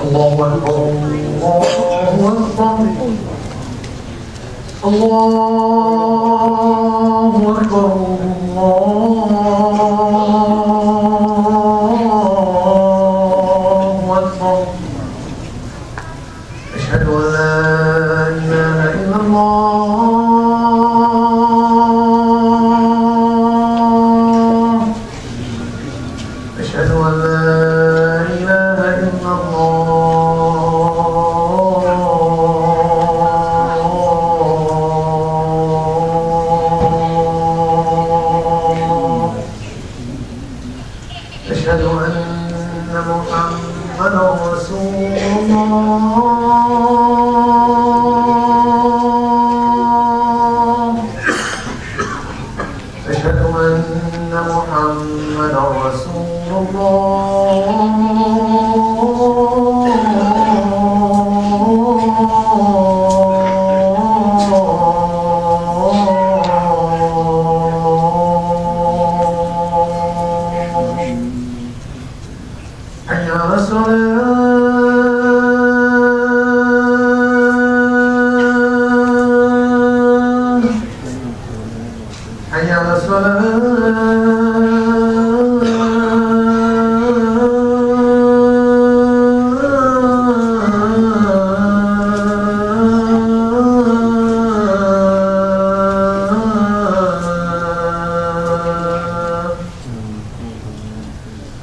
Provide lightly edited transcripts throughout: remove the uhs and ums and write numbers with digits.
الله أكبر الله أكبر الله أكبر الله أكبر أشهد أن لا إله إلا الله أشهد أن لا إله إلا الله أشهد أن محمدا رسول الله أشهد أن محمدا رسول حي على الصلاة حي على الصلاة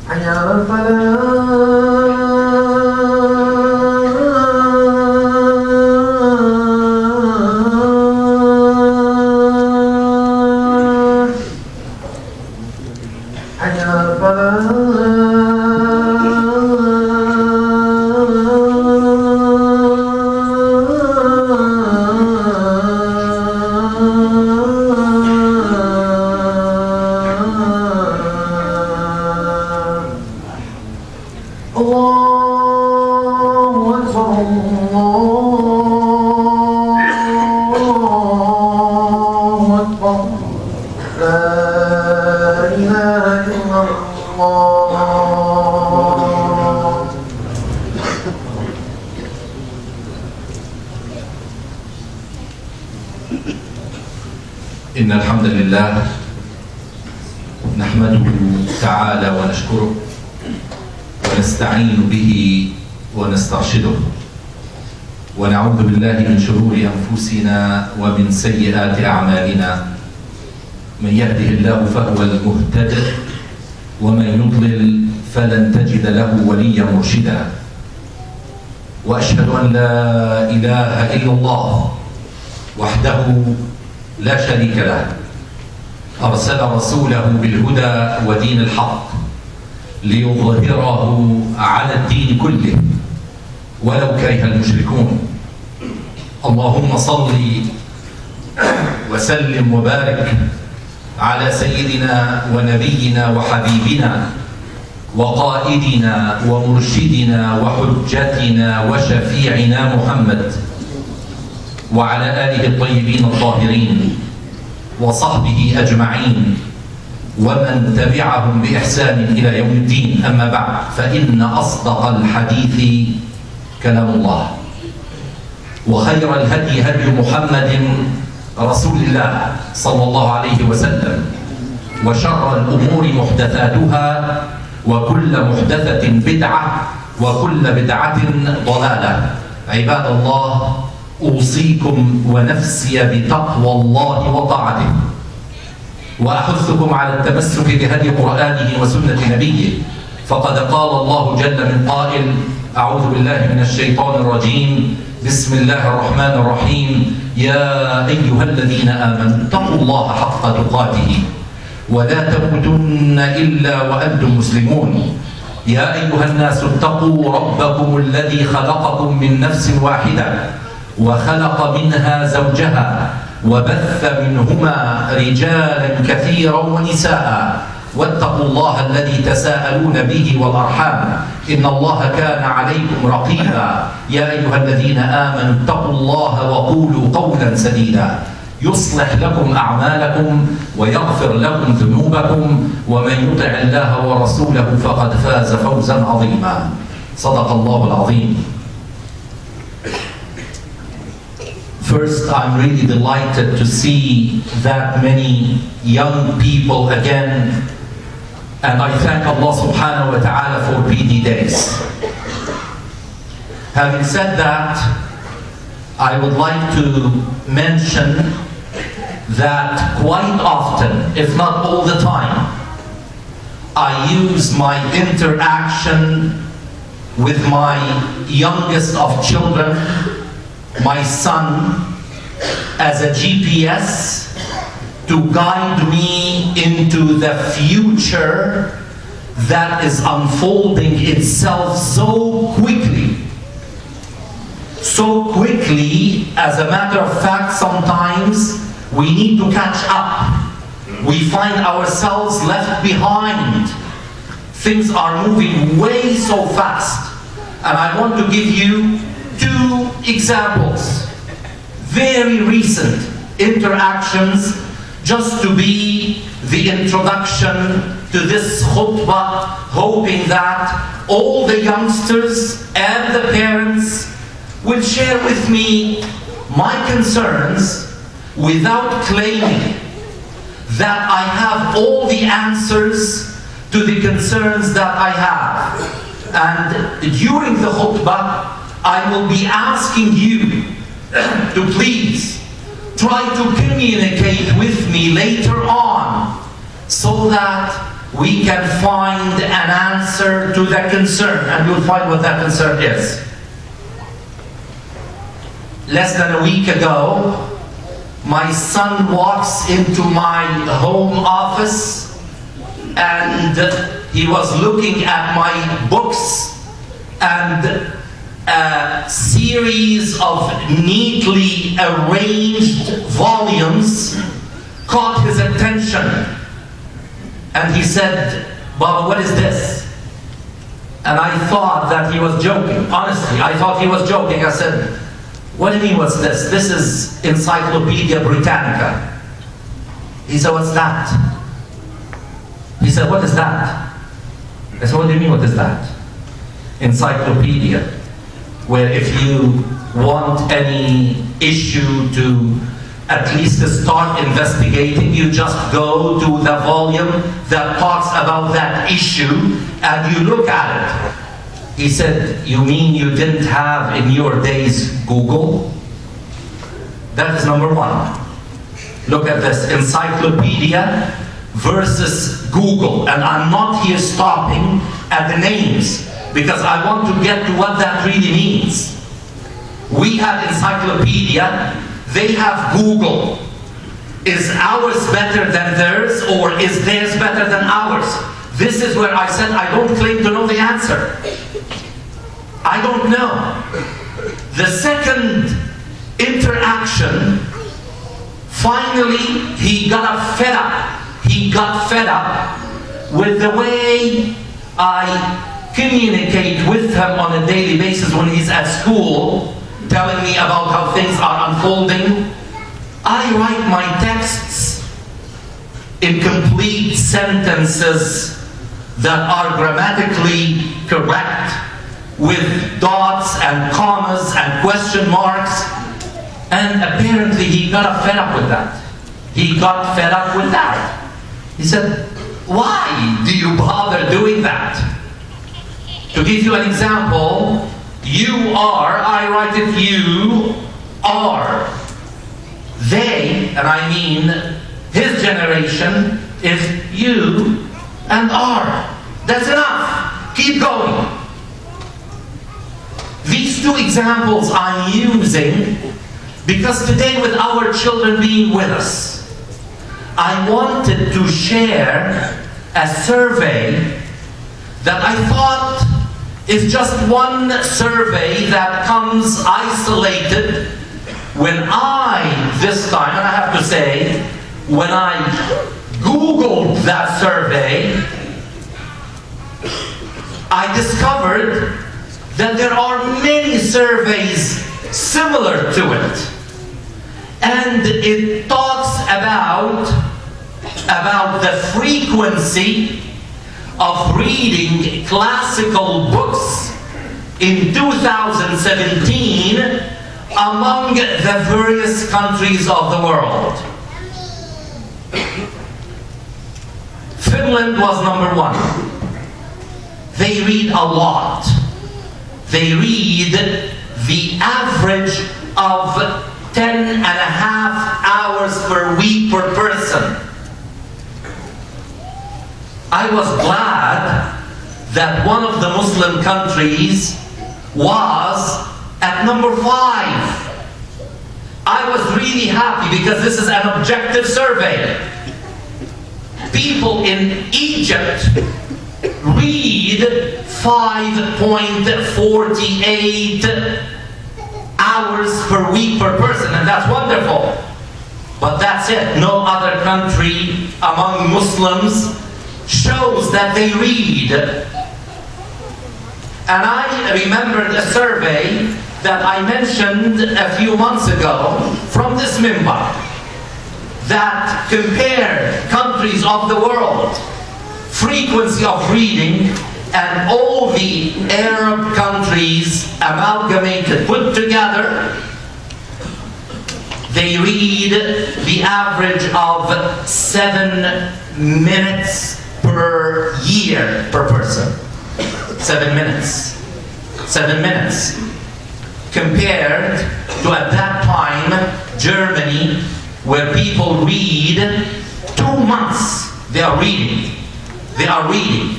حي على الفلاح حي على الفلاح الله أكبر الله أكبر لا إله إلا الله إن الحمد لله نحمده تعالى ونشكره ونستعين به ونسترشده ونعوذ بالله من شرور أنفسنا ومن سيئات أعمالنا من يهده الله فهو المهتد ومن يضلل فلن تجد له وليا مرشدا وأشهد أن لا إله إلا الله وحده لا شريك له أرسل رسوله بالهدى ودين الحق ليظهره على الدين كله ولو كره المشركون اللهم صل وسلم وبارك على سيدنا ونبينا وحبيبنا وقائدنا ومرشدنا وحجتنا وشفيعنا محمد وعلى آله الطيبين الطاهرين وصحبه أجمعين ومن تبعهم بإحسان إلى يوم الدين أما بعد فإن أصدق الحديث كلام الله وخير الهدي هدي محمد رسول الله صلى الله عليه وسلم وشر الأمور محدثاتها وكل محدثة بدعة وكل بدعة ضلالة عباد الله أوصيكم ونفسي بتقوى الله وطاعته وأحثكم على التمسك بهدي قرآنه وسنة نبيه فقد قال الله جل من قائل أعوذ بالله من الشيطان الرجيم بسم الله الرحمن الرحيم يا أيها الذين آمنوا اتقوا الله حق تقاته ولا تموتن إلا وأنتم مسلمون يا أيها الناس اتقوا ربكم الذي خلقكم من نفس واحدة وخلق منها زوجها وبث منهما رجالا كثيرا ونساء واتقوا الله الذي تساءلون به والأرحام إن الله كان عليكم رقيبا يا أيها الذين آمنوا اتقوا الله وقولوا قولا سديدا يصلح لكم أعمالكم ويغفر لكم ذنوبكم ومن يطع الله ورسوله فقد فاز فوزا عظيما صدق الله العظيم. First, I'm really delighted to see that many young people again, and I thank Allah subhanahu wa ta'ala for PD days. Having said that, I would like to mention that quite often, if not all the time, I use my interaction with my youngest of children, my son, as a GPS to guide me into the future that is unfolding itself so quickly. So quickly, as a matter of fact, sometimes we need to catch up. We find ourselves left behind. Things are moving way so fast. And I want to give you two examples, very recent interactions, just to be the introduction to this khutbah, hoping that all the youngsters and the parents will share with me my concerns without claiming that I have all the answers to the concerns that I have. And during the khutbah, I will be asking you to please try to communicate with me later on so that we can find an answer to that concern, and you'll find what that concern is. Less than a week ago, my son walks into my home office and he was looking at my books, and a series of neatly arranged volumes caught his attention. And he said, "Baba, what is this?" And I thought that he was joking. Honestly, I thought he was joking. I said, "What do you mean, what's this?" "This is Encyclopedia Britannica." He said, "What's that?" He said, "What is that?" I said, "What do you mean, what is that?" "Encyclopedia, where if you want any issue to at least start investigating, you just go to the volume that talks about that issue and you look at it." He said, "You mean you didn't have in your days Google?" That is number one. Look at this, encyclopedia versus Google. And I'm not here stopping at the names because I want to get to what that really means. We have encyclopedia, they have Google. Is ours better than theirs, or is theirs better than ours? This is where I said I don't claim to know the answer. I don't know. The second interaction, finally he got fed up. He got fed up with the way I communicate with him on a daily basis when he's at school, telling me about how things are unfolding. I write my texts in complete sentences that are grammatically correct, with dots and commas and question marks, and apparently he got fed up with that. He got fed up with that. He said, "Why do you bother doing that?" To give you an example, you are, I write it you are. They, and I mean his generation, is you and are. That's enough. Keep going. These two examples I'm using because today, with our children being with us, I wanted to share a survey that I thought is just one survey that comes isolated. When this time, and I have to say, when I Googled that survey, I discovered that there are many surveys similar to it. And it talks about the frequency of reading classical books in 2017 among the various countries of the world. Finland was number 1. They read a lot. They read the average of 10.5 hours per week per person. I was glad that one of the Muslim countries was at number 5. I was really happy because this is an objective survey. People in Egypt read 5.48 hours per week per person, and that's wonderful. But that's it. No other country among Muslims shows that they read. And I remembered a survey that I mentioned a few months ago from this minbar that compared countries of the world, frequency of reading, and all the Arab countries amalgamated, put together, they read the average of 7 minutes per year per person. 7 minutes. 7 minutes. Compared to, at that time, Germany, where people read 2 months. They are reading. They are reading.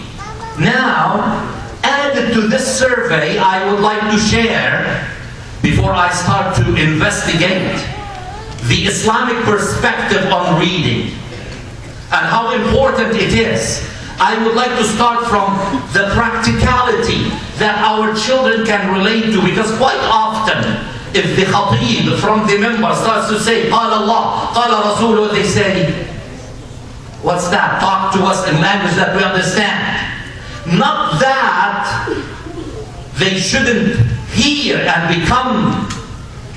Now, added to this survey, I would like to share, before I start to investigate, the Islamic perspective on reading and how important it is. I would like to start from the practicality that our children can relate to, because quite often, if the khatib from the minbar starts to say, قال Allah, قال Rasulullah, they say, what's that? Talk to us in language that we understand. Not that they shouldn't hear and become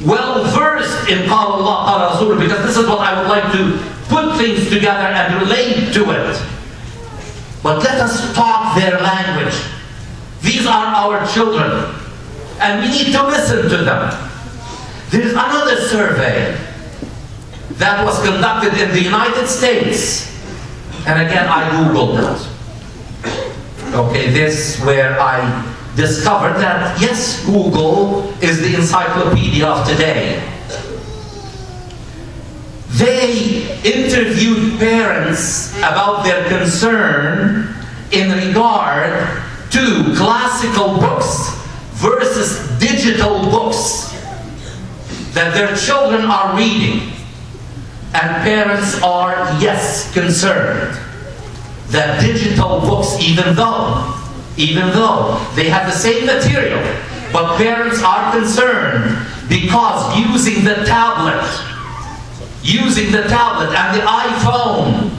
well versed in قال Allah, قال Rasulullah, because this is what I would like to put things together and relate to it. But let us talk their language. These are our children, and we need to listen to them. There is another survey that was conducted in the United States, and again I Googled it. Okay, this is where I discovered that, yes, Google is the encyclopedia of today. They interviewed parents about their concern in regard to classical books versus digital books that their children are reading. And parents are, yes, concerned that digital books, even though they have the same material, but parents are concerned because using the tablet and the iPhone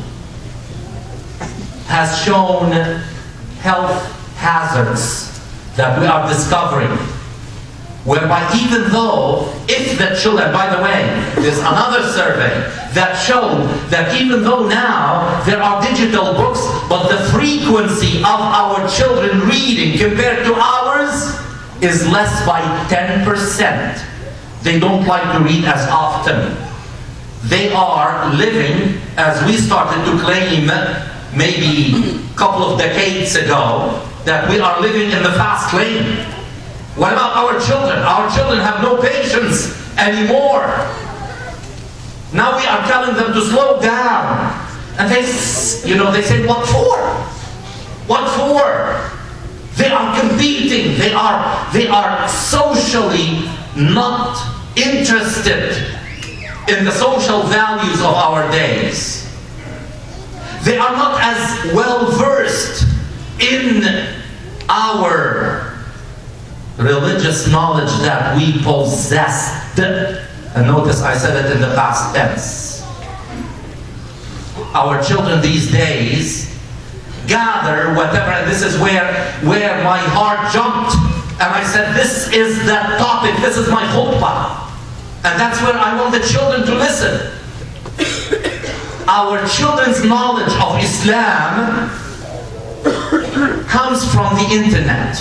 has shown health hazards that we are discovering. Whereby even though, if the children, by the way, there's another survey that showed that even though now there are digital books, but the frequency of our children reading compared to ours is less by 10%. They don't like to read as often. They are living, as we started to claim maybe a couple of decades ago, that we are living in the fast lane. What about our children? Our children have no patience anymore. Now we are telling them to slow down. And they say, what for? What for? They are competing. They are socially not interested in the social values of our days. They are not as well versed in our religious knowledge that we possessed. And notice I said it in the past tense. Our children these days gather whatever, and this is where my heart jumped. And I said, this is that topic, this is my khutbah. And that's where I want the children to listen. Our children's knowledge of Islam comes from the internet.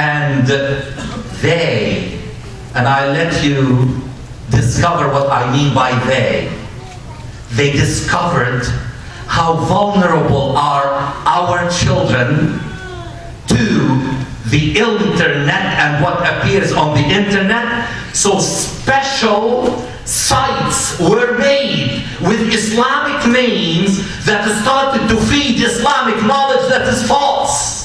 And they, and I let you discover what I mean by they discovered how vulnerable are our children to the internet and what appears on the internet. So special sites were made with Islamic names that started to feed Islamic knowledge that is false.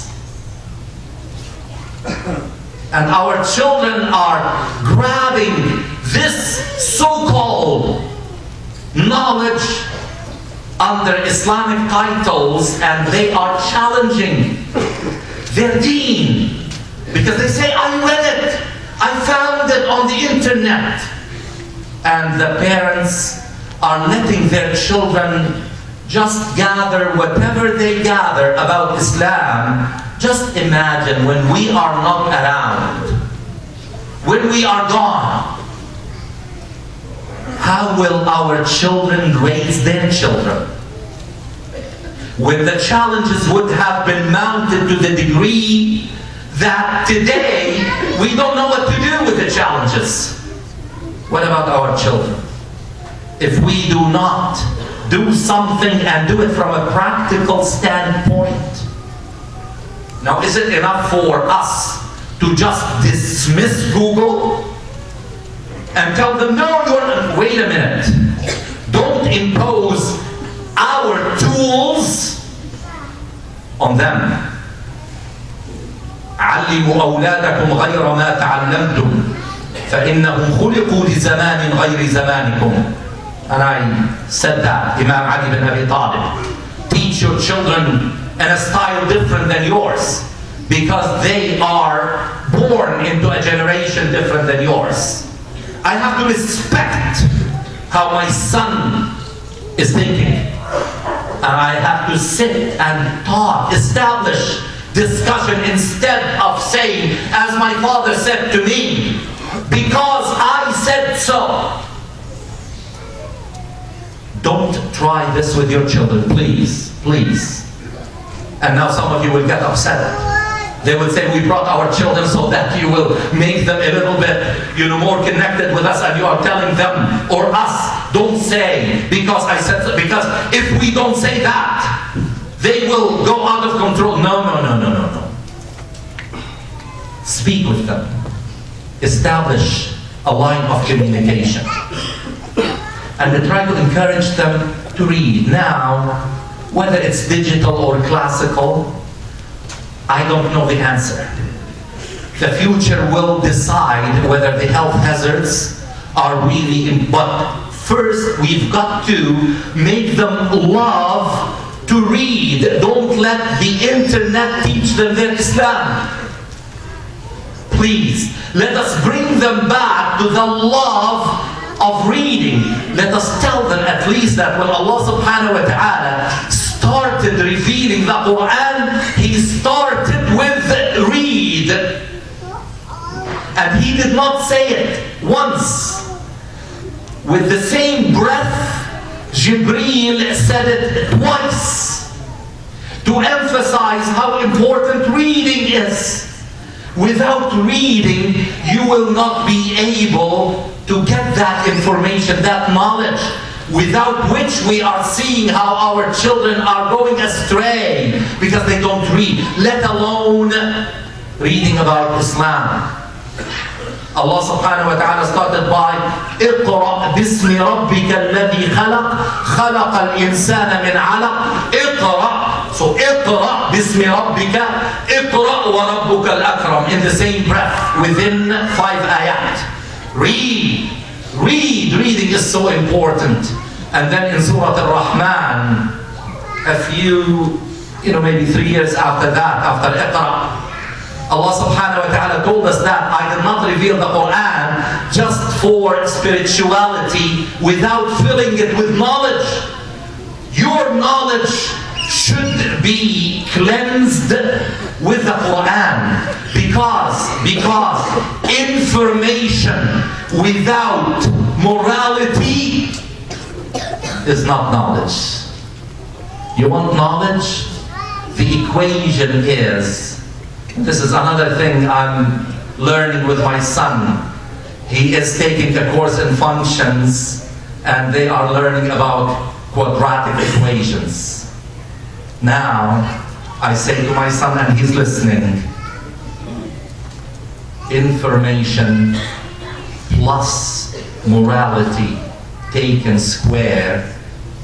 And our children are grabbing this so-called knowledge under Islamic titles, and they are challenging their deen because they say, I read it, I found it on the internet. And the parents are letting their children just gather whatever they gather about Islam. Just imagine when we are not around, when we are gone, how will our children raise their children? When the challenges would have been mounted to the degree that today we don't know what to do with the challenges. What about our children? If we do not do something and do it from a practical standpoint. Now, is it enough for us to just dismiss Google and tell them, no, you're not, wait a minute. Don't impose our tools on them. علموا أولادكم غير ما تعلمتم فإنهم خلقوا لزمان غير زمانكم. And I said that, Imam Ali bin Abi Talib. Teach your children in a style different than yours, because they are born into a generation different than yours. I have to respect how my son is thinking. And I have to sit and talk, establish discussion instead of saying, as my father said to me, because I said so. Don't try this with your children, please, please. And now some of you will get upset. They will say, we brought our children so that you will make them a little bit, more connected with us, and you are telling them or us, don't say, because I said so. Because if we don't say that, they will go out of control. No, no, no, no, no, no. Speak with them. Establish a line of communication. And to try to encourage them to read. Now, whether it's digital or classical, I don't know the answer. The future will decide whether the health hazards are really but first we've got to make them love to read. Don't let the internet teach them their Islam. Please, let us bring them back to the love of reading. Let us tell them at least that when Allah subhanahu wa ta'ala started revealing the Quran, He started with read. And He did not say it once. With the same breath, Jibreel said it twice to emphasize how important reading is. Without reading, you will not be able to get that information, that knowledge, without which we are seeing how our children are going astray because they don't read, let alone reading about Islam. Allah subhanahu wa ta'ala started by اقرأ باسم ربك الذي خلق خلق الإنسان من علق اقرأ. So اقرأ باسم ربك اقرأ وربك الأكرم in the same breath within 5 ayat. Read. Reading is so important. And then in Surah Al-Rahman, a few, maybe 3 years after that, after Iqra, Allah subhanahu wa ta'ala told us that I did not reveal the Quran just for spirituality without filling it with knowledge. Your knowledge should be cleansed with the Quran because information without morality is not knowledge. You want knowledge? The equation is This is another thing I'm learning with my son. He is taking a course in functions, and they are learning about quadratic equations. Now, I say to my son, and he's listening, information plus morality taken square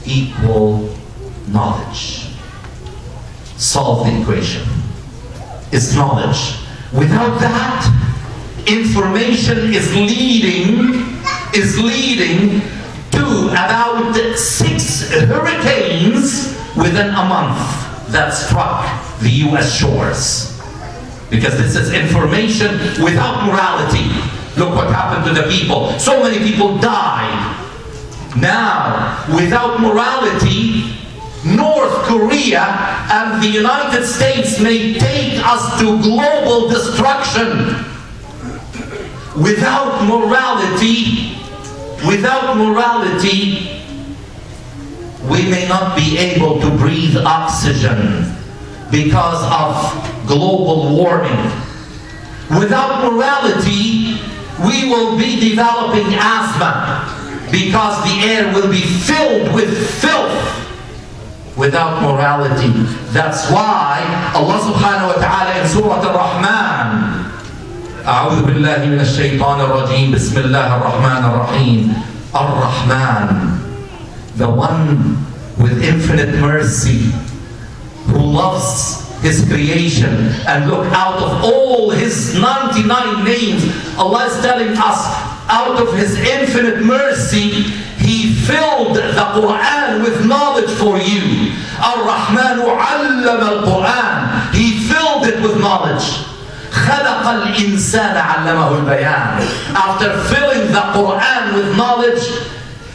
equal knowledge. Solve the equation. It's knowledge. Without that, information is leading to about 6 hurricanes within a month that struck the US shores. Because this is information without morality. Look what happened to the people. So many people died. Now, without morality, North Korea and the United States may take us to global destruction. Without morality, we may not be able to breathe oxygen because of global warming. Without morality, we will be developing asthma because the air will be filled with filth. Without morality. That's why Allah subhanahu wa ta'ala in Surah Al-Rahman, أعوذ بالله من الشيطان الرجيم, بسم الله الرحمن الرحيم, Ar-Rahman, the one with infinite mercy, who loves his creation. And look, out of all his 99 names, Allah is telling us, out of his infinite mercy, he filled the Quran with knowledge for you. Ar-Rahmanu 'allama al-Quran. He filled it with knowledge. خَلَقَ الْإِنسَانَ عَلَّمَهُ الْبَيَانِ. After filling the Quran with knowledge,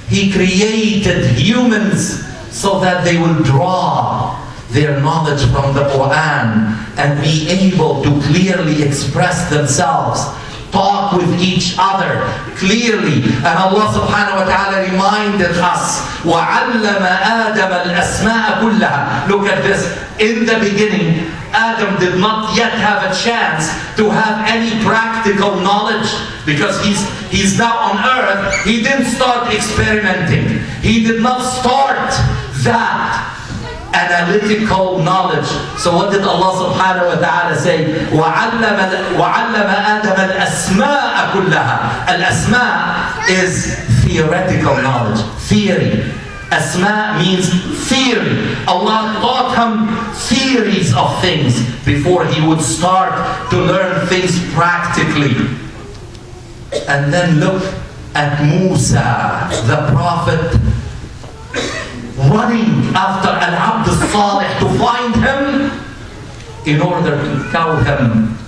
he created humans so that they will draw their knowledge from the Quran and be able to clearly express themselves, talk with each other clearly. And Allah subhanahu wa ta'ala reminded us, وَعَلَّمَ آدَمَ الْأَسْمَاءَ كُلَّهَا. Look at this. In the beginning, Adam did not yet have a chance to have any practical knowledge because he's now on earth. He didn't start experimenting. He did not start that analytical knowledge. So what did Allah subhanahu wa ta'ala say? وَعَلَّمَ آدَمَ الْأَسْمَاءَ كُلَّهَا. Al-asma is theoretical knowledge, theory. Asma means theory. Allah taught him theories of things before he would start to learn things practically. And then look at Musa, the prophet, running after Al-Abd al-Salih to find him in order to tell him,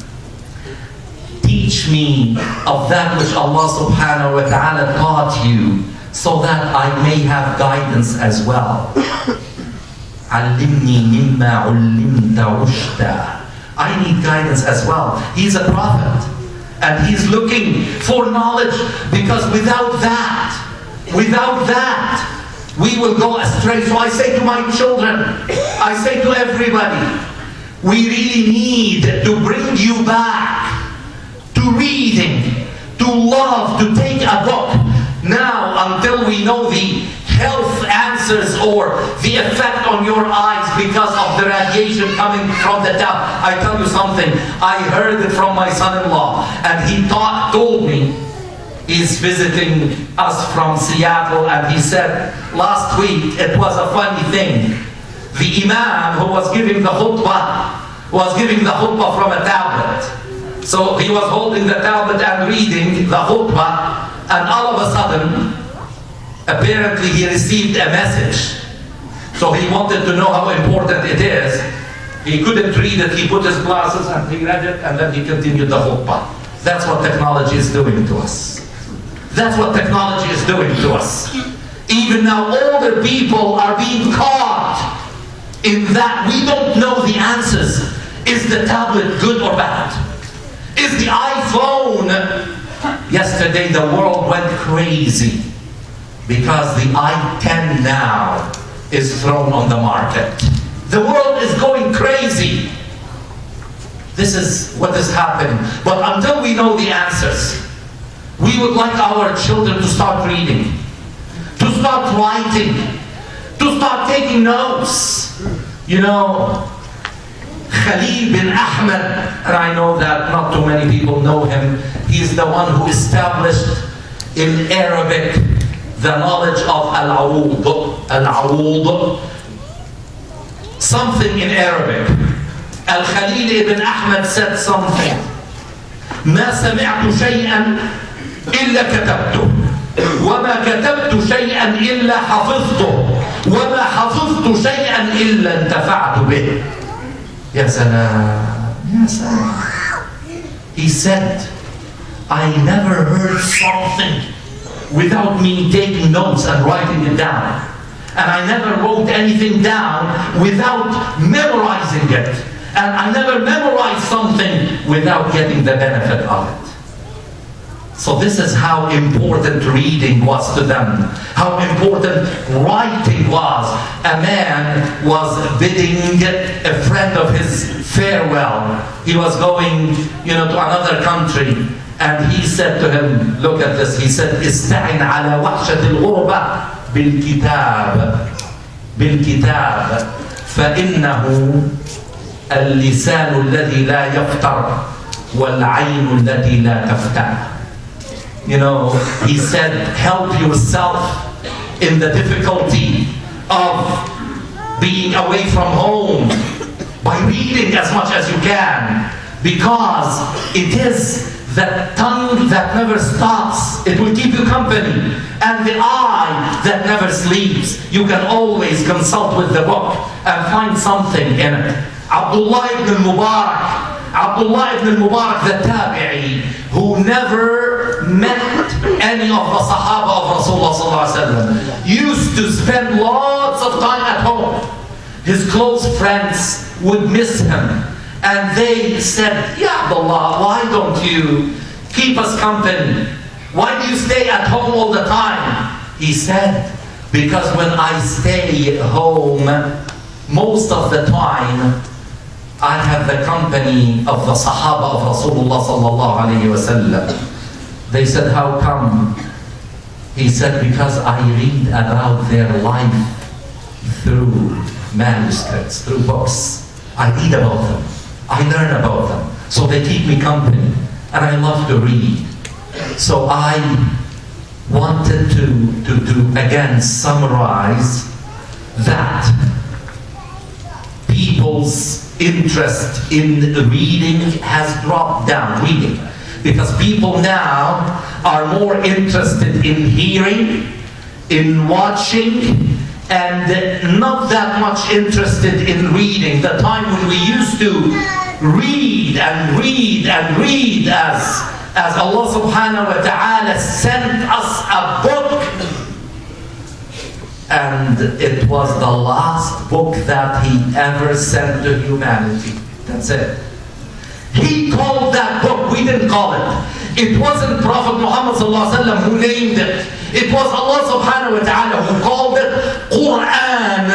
teach me of that which Allah subhanahu wa ta'ala taught you, so that I may have guidance as well. عَلِّمْنِي مِمَّا عُلِّمْتَ رُشْدًا. I need guidance as well. He's a prophet, and he's looking for knowledge, because without that, we will go astray. So I say to my children, I say to everybody, we really need to bring you back to reading, to love, to take a book. Now, until we know the health answers or the effect on your eyes because of the radiation coming from the tap, I tell you something, I heard it from my son-in-law, and he told me, he's visiting us from Seattle, and he said, last week it was a funny thing. The imam who was giving the khutbah from a tablet. So he was holding the tablet and reading the khutbah, and all of a sudden, apparently he received a message. So he wanted to know how important it is. He couldn't read it, he put his glasses and he read it, and then he continued the khutbah. That's what technology is doing to us. That's what technology is doing to us. Even now, older people are being caught in that we don't know the answers. Is the tablet good or bad? Is the iPhone... Yesterday the world went crazy because the i10 now is thrown on the market. The world is going crazy. This is what is happening. But until we know the answers, we would like our children to start reading, to start writing, to start taking notes. You know, Khalil bin Ahmed, and I know that not too many people know him, he's the one who established in Arabic the knowledge of al-awud, something in Arabic. Al-Khalil ibn Ahmed said something. ما سمعت شيئا إلا كتبته وما كتبت شيئا إلا حفظته وما حفظت شيئا إلا انتفعت به. يا سلام يا سلام. He said, I never heard something without me taking notes and writing it down. And I never wrote anything down without memorizing it. And I never memorized something without getting the benefit of it. So this is how important reading was to them. How important writing was. A man was bidding a friend of his farewell. He was going, to another country. And he said to him, look at this, he said, استعن على وحشة الغربة بالكتاب فإنه اللسان الذي لا يفتر والعين التي لا تفتر. He said, help yourself in the difficulty of being away from home by reading as much as you can, because it is the tongue that never stops. It will keep you company. And the eye that never sleeps. You can always consult with the book and find something in it. Abdullah ibn Mubarak, the tabi'i, who never met any of the Sahaba of Rasulullah sallallahu alaihi wasallam, used to spend lots of time at home. His close friends would miss him. And they said, Ya Abdullah, why don't you keep us company? Why do you stay at home all the time? He said, because when I stay home, most of the time, I have the company of the Sahaba of Rasulullah sallallahu alayhi wa sallam. They said, how come? He said, because I read about their life through manuscripts, through books. I read about them. I learn about them. So they keep me company. And I love to read. So I wanted to again summarize that people's interest in reading has dropped down, because people now are more interested in hearing, in watching, and not that much interested in reading. The time when we used to read and read and read as Allah subhanahu wa ta'ala sent us a book, and it was the last book that He ever sent to humanity. That's it. He called that book, we didn't call it. It wasn't Prophet Muhammad sallallahu alaihi wasallam who named it. It was Allah subhanahu wa ta'ala who called it Quran.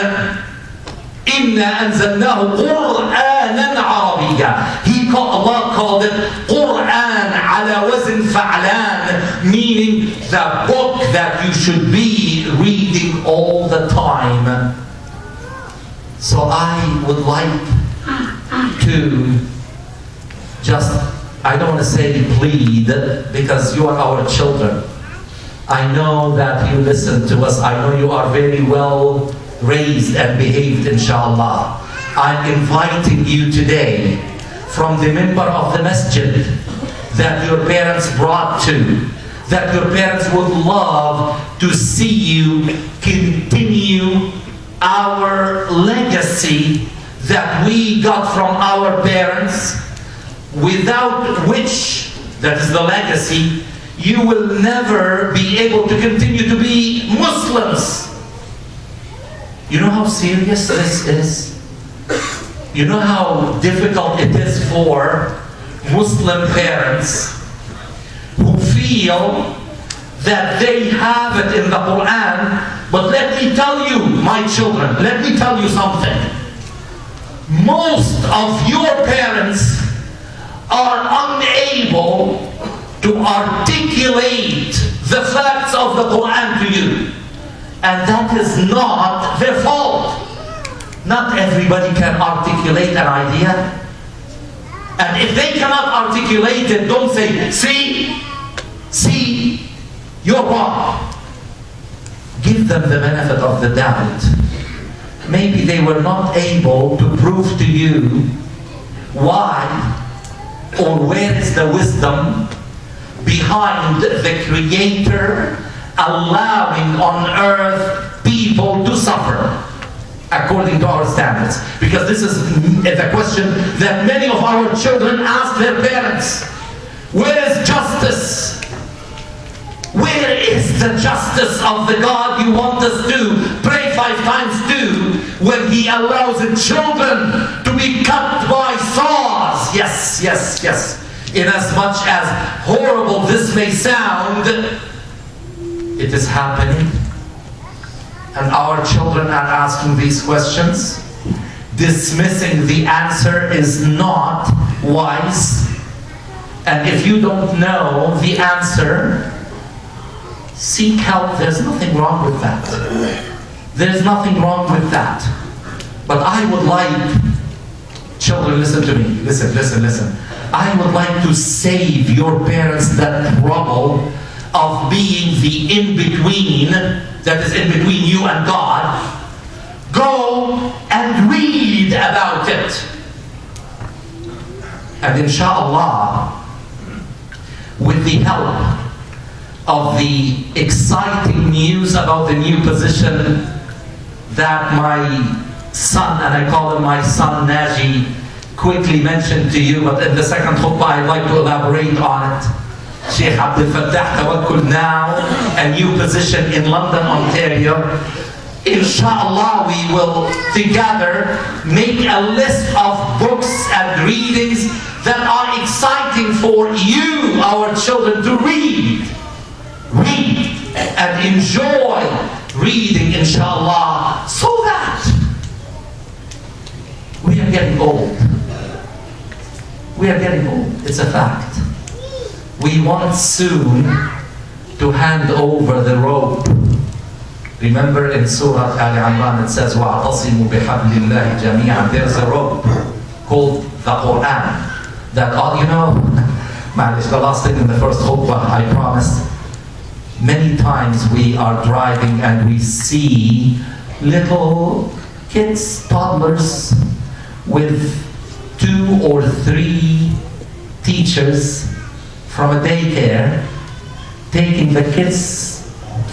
Inna anzalnahu Qur'anan Arabiyya. Allah called it Quran ala wazn fa'lan, meaning the book that you should be reading all the time. So I would like to just, I don't want to say plead, because you are our children. I know that you listen to us. I know you are very well raised and behaved, inshallah. I'm inviting you today from the member of the masjid that your parents brought to, that your parents would love to see you continue our legacy that we got from our parents, without which, that is the legacy, you will never be able to continue to be Muslims. You know how serious this is? You know how difficult it is for Muslim parents who feel that they have it in the Quran, but let me tell you, my children, let me tell you something. Most of your parents are unable to articulate the facts of the Quran to you. And that is not their fault. Not everybody can articulate an idea. And if they cannot articulate it, don't say, see, you're wrong. Give them the benefit of the doubt. Maybe they were not able to prove to you why or where is the wisdom behind the Creator allowing on earth people to suffer according to our standards. Because this is the question that many of our children ask their parents. Where is justice? Where is the justice of the God you want us to pray 5 times to when He allows the children to be cut by saws? Yes, yes, yes. In as much as horrible this may sound, it is happening. And our children are asking these questions. Dismissing the answer is not wise. And if you don't know the answer, seek help. There's nothing wrong with that. There's nothing wrong with that. But I would like, children, listen to me. Listen. I would like to save your parents that trouble of being the in-between, that is in between you and God. Go and read about it. And inshallah, with the help of the exciting news about the new position that my son, and I call him my son Naji, quickly mentioned to you, but in the second khutbah I'd like to elaborate on it. Sheikh Abdul Fattah Tawakkul now, a new position in London, Ontario. Inshallah, we will together make a list of books and readings that are exciting for you, our children, to read. Read and enjoy reading, inshallah, so that we are getting old. We are getting old. It's a fact. We want soon to hand over the rope. Remember in Surah Al-Imran it says, وَاعْتَصِمُوا بِحَبْلِ اللَّهِ جَمِيعًا. There's a rope called the Quran. That all, you know, the last thing in the first khutbah, I promise, many times we are driving and we see little kids, toddlers, with 2 or 3 teachers from a daycare taking the kids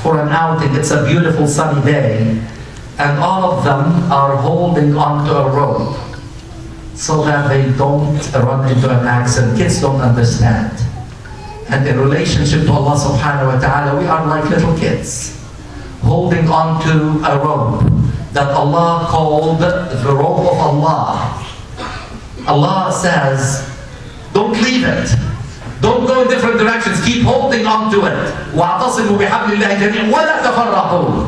for an outing. It's a beautiful sunny day, and all of them are holding onto a rope so that they don't run into an accident. Kids don't understand. And in relationship to Allah subhanahu wa ta'ala, we are like little kids holding onto a rope that Allah called the rope of Allah. Allah says, don't leave it. Don't go in different directions. Keep holding on to it. وَاعْتَصِمُوا بِحَبْلِ اللَّهِ جَمِيعًا وَلَا تَفَرَّقُوا.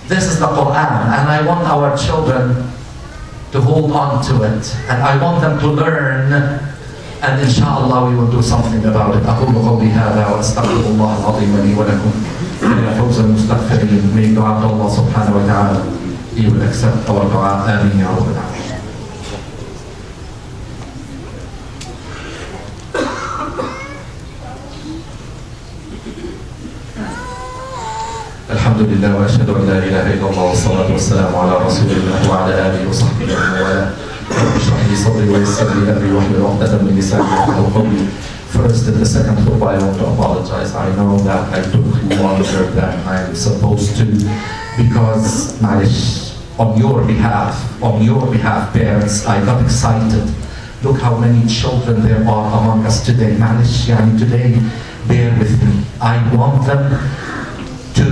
This is the Quran, and I want our children to hold on to it, and I want them to learn, and inshallah we will do something about it. أقول قولي هذا وأستغفر الله العظيم لي ولكم من فوز المستغفرين. May God Allah subhanahu wa ta'ala, He will accept our dua. Ameen ya Rabbal Alamin. الحمد لله واشهد ان لا اله الا الله والصلاه والسلام على رسول الله وعلى اله وصحبه ومن والاه. رب اشرح لي صدري ويسر لي امري واحلل عقدة من لساني يفقهوا قولي. First, in the second khutbah, I want to apologize. I know that I took longer than I'm supposed to, because on your behalf, parents, I got excited. Look how many children there are among us today. Today, bear with me. I want them to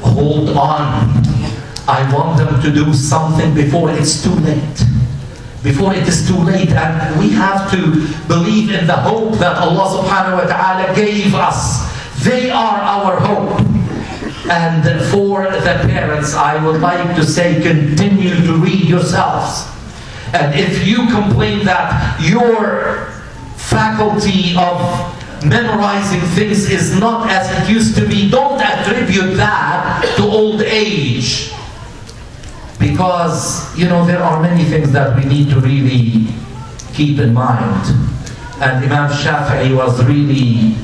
hold on. I want them to do something before it's too late. Before it is too late. And we have to believe in the hope that Allah subhanahu wa ta'ala gave us. They are our hope. And for the parents, I would like to say, continue to read yourselves. And if you complain that your faculty of memorizing things is not as it used to be. Don't attribute that to old age. Because, you know, there are many things that we need to really keep in mind. And Imam Shafi'i was really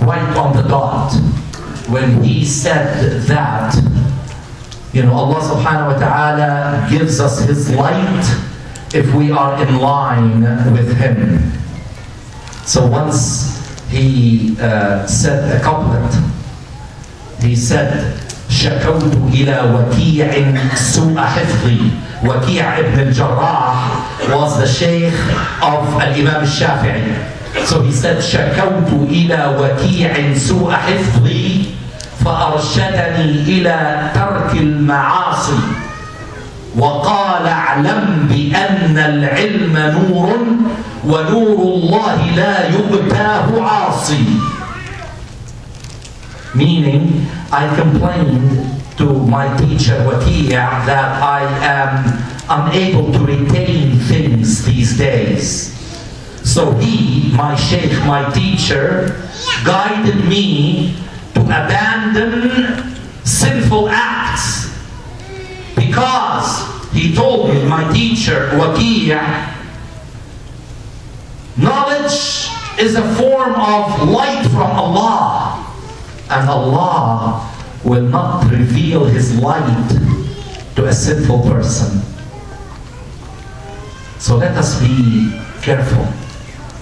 right on the dot when he said that, you know, Allah subhanahu wa ta'ala gives us His light if we are in line with Him. So once he said a couplet, he said, شكوت إلى وكيع سوء حفظي. Waki' ibn al-Jarrah was the sheikh of Imam al-Shafi'i. So he said, شكوت إلى وكيع سوء حفظي فأرشدني إلى ترك المعاصي وقال اعلم بأن العلم نور ونور الله لا يؤتاه عاصي. Meaning, I complained to my teacher Waki' that I am unable to retain things these days. So he, my sheikh, my teacher, guided me to abandon sinful acts. Because he told me, my teacher Waki', knowledge is a form of light from Allah. And Allah will not reveal His light to a sinful person. So let us be careful.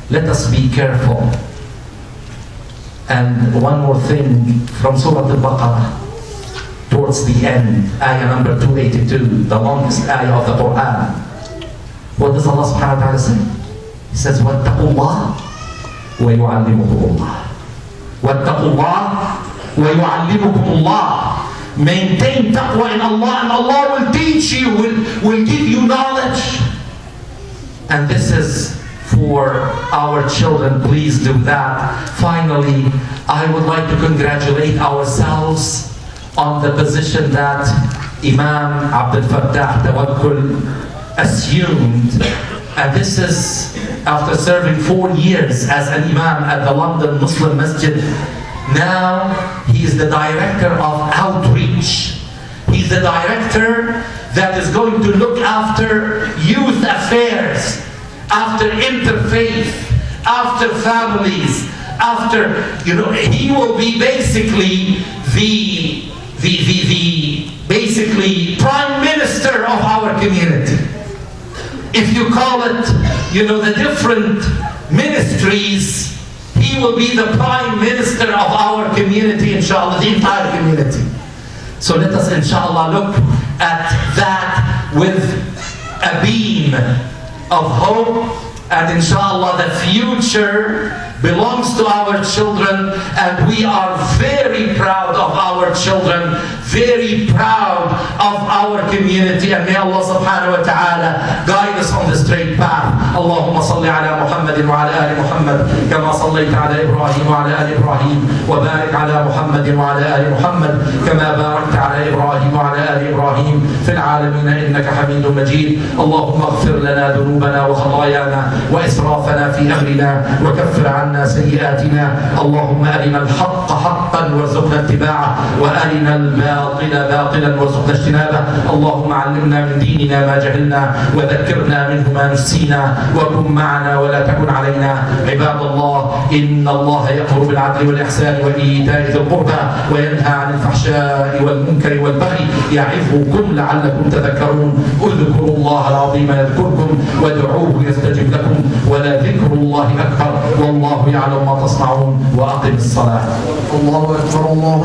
Let us be careful. And one more thing from Surah Al-Baqarah, towards the end, ayah number 282, the longest ayah of the Quran. What does Allah subhanahu wa ta'ala say? He says, وَاتَّقُوا اللَّهَ وَيُعَلِّمُكُمُ اللَّهُ. وَاتَّقُوا اللَّهَ وَيُعَلِّمُكُمُ اللَّهُ. Maintain taqwa in Allah, and Allah will teach you, will give you knowledge. And this is for our children. Please do that. Finally, I would like to congratulate ourselves on the position that Imam Abdul Fattah Tawakkul assumed. And this is after serving 4 years as an Imam at the London Muslim Masjid. Now he is the director of outreach. He's the director that is going to look after youth affairs, after interfaith, after families, after, you know, he will be basically the basically prime minister of our community. If you call it, you know, the different ministries, he will be the prime minister of our community, inshallah, the entire community. So let us, inshallah, look at that with a beam of hope, and inshallah the future belongs to our children, and we are very proud of our children, very proud of our community, and may Allah subhanahu wa ta'ala guide us on the straight path. Allahumma salli ala Muhammadin wa ala ali Muhammad kama sallayta ala Ibrahim wa ala ali Ibrahim wa barik ala Muhammadin wa ala ali Muhammad kama barakta ala Ibrahim wa ala ali Ibrahim fil alamin innaka Hamidum Majid. Allahumma ighfir lana dhunubana wa khatayana wa israfana fi amrina wa kaffir anna سيئاتنا. اللهم أرنا الحق حقا وارزقنا اتباعه وأرنا الباطل باطلا وارزقنا اجتنابه. اللهم علمنا من ديننا ما جهلنا وذكرنا منه ما نسينا وكن معنا ولا تكن علينا. عباد الله، إن الله يأمر بالعدل والإحسان وإيتاء ذي القربى وينهى عن الفحشاء والمنكر والبغي يعظكم لعلكم تذكرون. اذكروا الله العظيم يذكركم وادعوه يستجب لكم ولذكر الله أكبر والله يعلم ما تصنعون. وأقم الصلاة. الله أكبر. الله